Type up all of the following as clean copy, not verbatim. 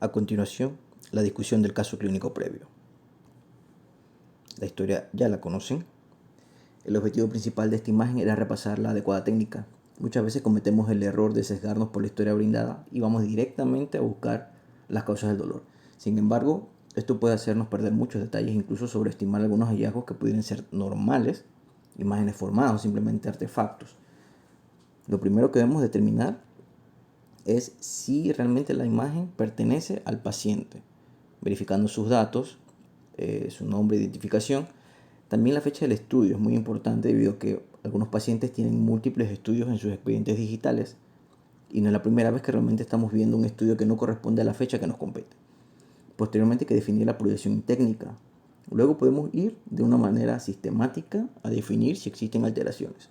A continuación, la discusión del caso clínico previo. La historia ya la conocen. El objetivo principal de esta imagen era repasar la adecuada técnica. Muchas veces cometemos el error de sesgarnos por la historia brindada y vamos directamente a buscar las causas del dolor. Sin embargo, esto puede hacernos perder muchos detalles, incluso sobreestimar algunos hallazgos que pudieran ser normales, imágenes formadas o simplemente artefactos. Lo primero que debemos determinar es si realmente la imagen pertenece al paciente, verificando sus datos, su nombre, identificación. También la fecha del estudio es muy importante debido a que algunos pacientes tienen múltiples estudios en sus expedientes digitales y no es la primera vez que realmente estamos viendo un estudio que no corresponde a la fecha que nos compete. Posteriormente hay que definir la proyección técnica. Luego podemos ir de una manera sistemática a definir si existen alteraciones.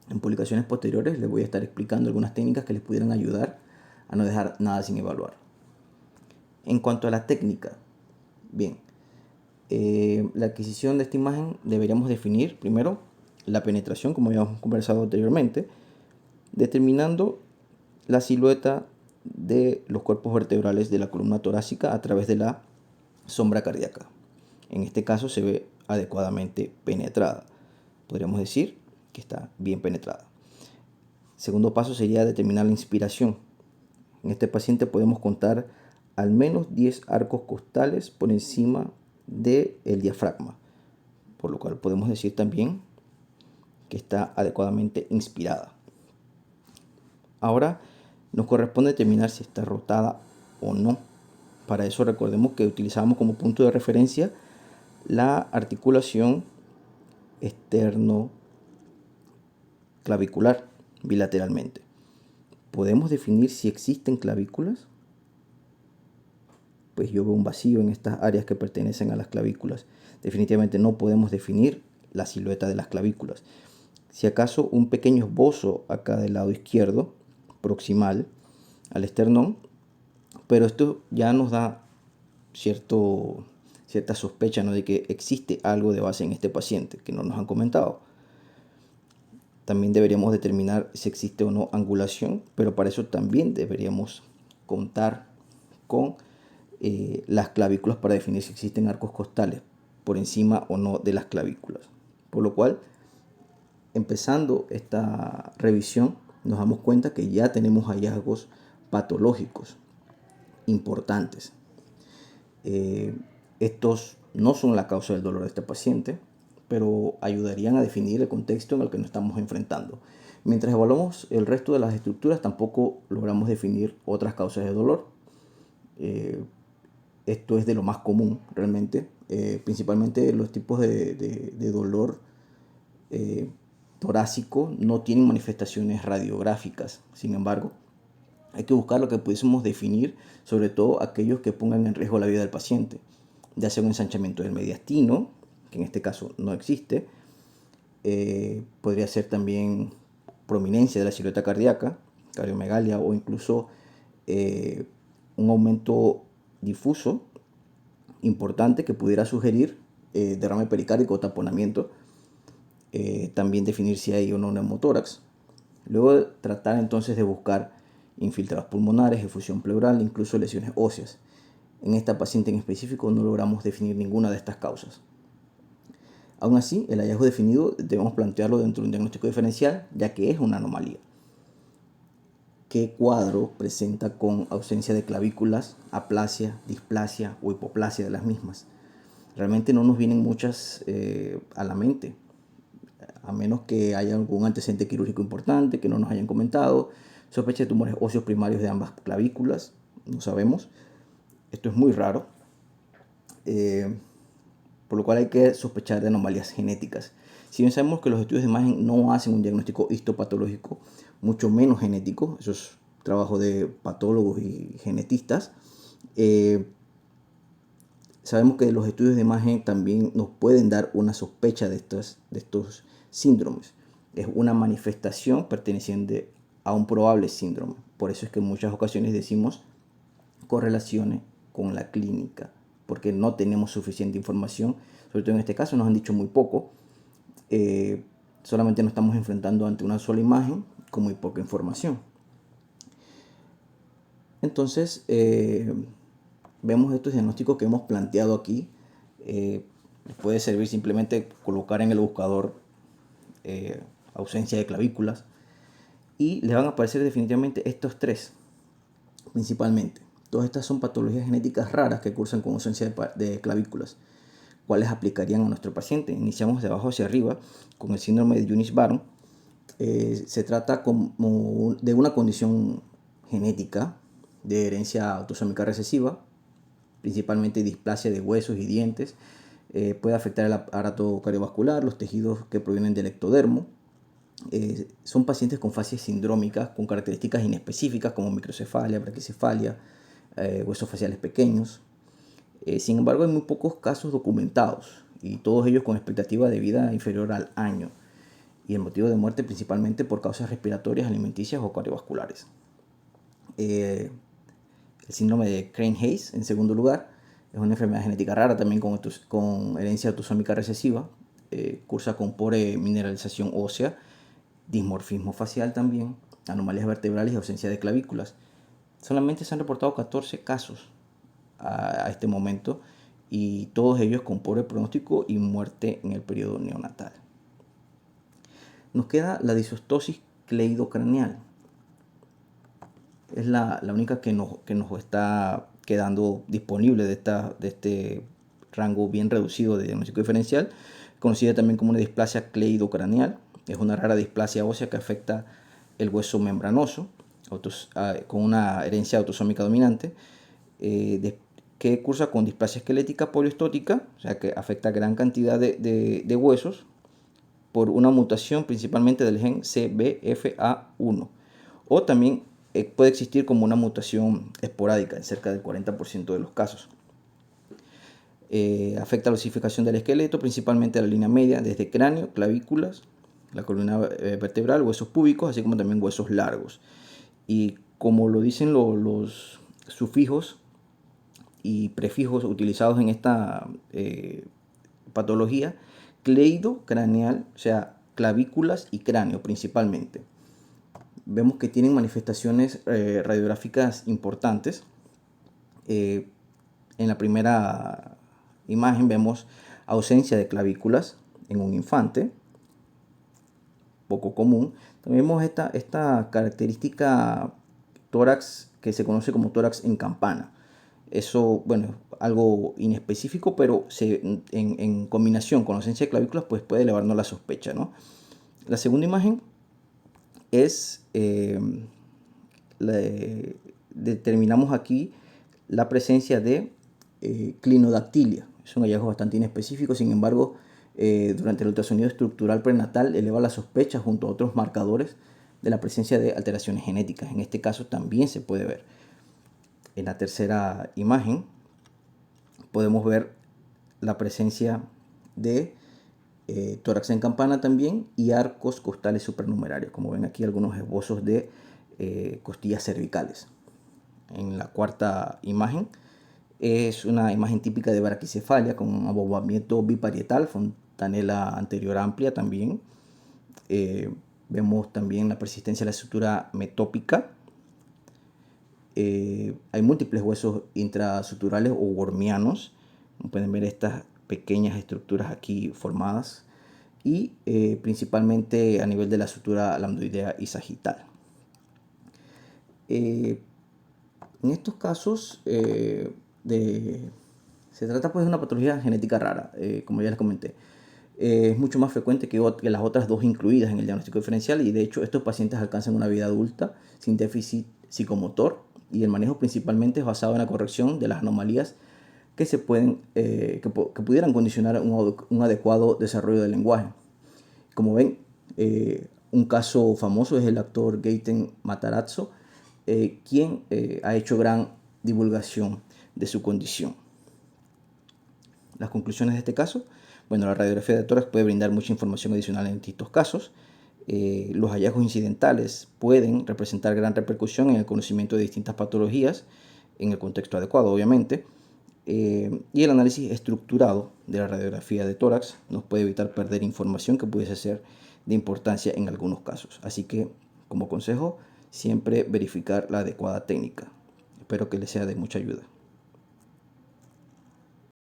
En publicaciones posteriores les voy a estar explicando algunas técnicas que les pudieran ayudar a no dejar nada sin evaluar. En cuanto a la técnica, bien, la adquisición de esta imagen deberíamos definir primero la penetración, como ya hemos conversado anteriormente, determinando la silueta de los cuerpos vertebrales de la columna torácica a través de la sombra cardíaca. En este caso se ve adecuadamente penetrada. Podríamos decir que está bien penetrada. Segundo paso sería determinar la inspiración. En este paciente podemos contar al menos 10 arcos costales por encima del diafragma, por lo cual podemos decir también que está adecuadamente inspirada. Ahora nos corresponde determinar si está rotada o no. Para eso recordemos que utilizamos como punto de referencia la articulación externo-clavicular bilateralmente. ¿Podemos definir si existen clavículas? Pues yo veo un vacío en estas áreas que pertenecen a las clavículas. Definitivamente no podemos definir la silueta de las clavículas. Si acaso un pequeño esbozo acá del lado izquierdo, proximal al esternón, pero esto ya nos da cierta sospecha, ¿no?, de que existe algo de base en este paciente que no nos han comentado. También deberíamos determinar si existe o no angulación, pero para eso también deberíamos contar con las clavículas para definir si existen arcos costales por encima o no de las clavículas. Por lo cual, empezando esta revisión, nos damos cuenta que ya tenemos hallazgos patológicos importantes. Estos no son la causa del dolor de este paciente, pero ayudarían a definir el contexto en el que nos estamos enfrentando. Mientras evaluamos el resto de las estructuras, tampoco logramos definir otras causas de dolor. Esto es de lo más común realmente, principalmente los tipos de dolor torácico no tienen manifestaciones radiográficas. Sin embargo, hay que buscar lo que pudiésemos definir, sobre todo aquellos que pongan en riesgo la vida del paciente, ya sea un ensanchamiento del mediastino, que en este caso no existe, podría ser también prominencia de la silueta cardíaca, cardiomegalia, o incluso un aumento difuso importante que pudiera sugerir derrame pericárdico o taponamiento. También definir si hay o no neumotórax. Luego tratar entonces de buscar infiltrados pulmonares, efusión pleural, incluso lesiones óseas. En esta paciente en específico no logramos definir ninguna de estas causas. Aún así, el hallazgo definido debemos plantearlo dentro de un diagnóstico diferencial, ya que es una anomalía. ¿Qué cuadro presenta con ausencia de clavículas, aplasia, displasia o hipoplasia de las mismas? Realmente no nos vienen muchas a la mente, a menos que haya algún antecedente quirúrgico importante que no nos hayan comentado. Sospecha de tumores óseos primarios de ambas clavículas, no sabemos. Esto es muy raro, por lo cual hay que sospechar de anomalías genéticas. Si bien sabemos que los estudios de imagen no hacen un diagnóstico histopatológico, mucho menos genético, eso es trabajo de patólogos y genetistas, sabemos que los estudios de imagen también nos pueden dar una sospecha de estos síndromes. Es una manifestación perteneciente a un probable síndrome. Por eso es que en muchas ocasiones decimos correlaciones con la clínica, porque no tenemos suficiente información. Sobre todo en este caso nos han dicho muy poco. Solamente nos estamos enfrentando ante una sola imagen con muy poca información. Entonces, vemos estos diagnósticos que hemos planteado aquí. Les puede servir simplemente colocar en el buscador ausencia de clavículas y les van a aparecer definitivamente estos tres principalmente. Todas estas son patologías genéticas raras que cursan con ausencia de clavículas. ¿Cuáles aplicarían a nuestro paciente? Iniciamos de abajo hacia arriba con el síndrome de Yunis-Baron. Se trata como de una condición genética de herencia autosómica recesiva, principalmente displasia de huesos y dientes. Puede afectar el aparato cardiovascular, los tejidos que provienen del ectodermo. Son pacientes con facies sindrómicas con características inespecíficas como microcefalia, braquicefalia, huesos faciales pequeños. Sin embargo, hay muy pocos casos documentados y todos ellos con expectativa de vida inferior al año y el motivo de muerte principalmente por causas respiratorias, alimenticias o cardiovasculares. El síndrome de Crane-Hayes, en segundo lugar, es una enfermedad genética rara también con herencia autosómica recesiva. Cursa con pobre mineralización ósea, dismorfismo facial también, anomalías vertebrales y ausencia de clavículas. Solamente se han reportado 14 casos a este momento y todos ellos con pobre pronóstico y muerte en el periodo neonatal. Nos queda la disostosis cleidocraneal. Es la única que nos está quedando disponible de este rango bien reducido de diagnóstico diferencial, conocida también como una displasia cleidocraneal. Es una rara displasia ósea que afecta el hueso membranoso con una herencia autosómica dominante, que cursa con displasia esquelética poliostótica, o sea que afecta gran cantidad de huesos por una mutación principalmente del gen CBFA1, o también puede existir como una mutación esporádica en cerca del 40% de los casos. Afecta la osificación del esqueleto, principalmente la línea media, desde cráneo, clavículas, la columna vertebral, huesos púbicos, así como también huesos largos. Y como lo dicen los sufijos y prefijos utilizados en esta patología, cleidocraneal, o sea, clavículas y cráneo principalmente. Vemos que tienen manifestaciones radiográficas importantes. En la primera imagen vemos ausencia de clavículas en un infante, poco común. También vemos esta característica tórax que se conoce como tórax en campana. Eso, bueno, algo inespecífico, pero en combinación con la ausencia de clavículas, pues puede elevarnos la sospecha, ¿no? La segunda imagen es, determinamos aquí la presencia de clinodactilia. Es un hallazgo bastante inespecífico, sin embargo, durante el ultrasonido estructural prenatal eleva la sospecha junto a otros marcadores de la presencia de alteraciones genéticas. En este caso también se puede ver. En la tercera imagen podemos ver la presencia de tórax en campana también y arcos costales supernumerarios. Como ven aquí algunos esbozos de costillas cervicales. En la cuarta imagen es una imagen típica de braquicefalia con un abobamiento biparietal, fontanela anterior amplia también. Vemos también la persistencia de la estructura metópica. Hay múltiples huesos intrasuturales o wormianos. Pueden ver estas pequeñas estructuras aquí formadas y principalmente a nivel de la sutura lambdoidea y sagital. En estos casos se trata pues de una patología genética rara, como ya les comenté. Es mucho más frecuente que las otras dos incluidas en el diagnóstico diferencial y de hecho estos pacientes alcanzan una vida adulta sin déficit psicomotor y el manejo principalmente es basado en la corrección de las anomalías que pudieran condicionar un adecuado desarrollo del lenguaje. Como ven, un caso famoso es el actor Gaten Matarazzo, quien ha hecho gran divulgación de su condición. Las conclusiones de este caso: bueno, la radiografía de tórax puede brindar mucha información adicional en distintos casos. Los hallazgos incidentales pueden representar gran repercusión en el conocimiento de distintas patologías en el contexto adecuado, obviamente. Y el análisis estructurado de la radiografía de tórax nos puede evitar perder información que pudiese ser de importancia en algunos casos. Así que, como consejo, siempre verificar la adecuada técnica. Espero que les sea de mucha ayuda.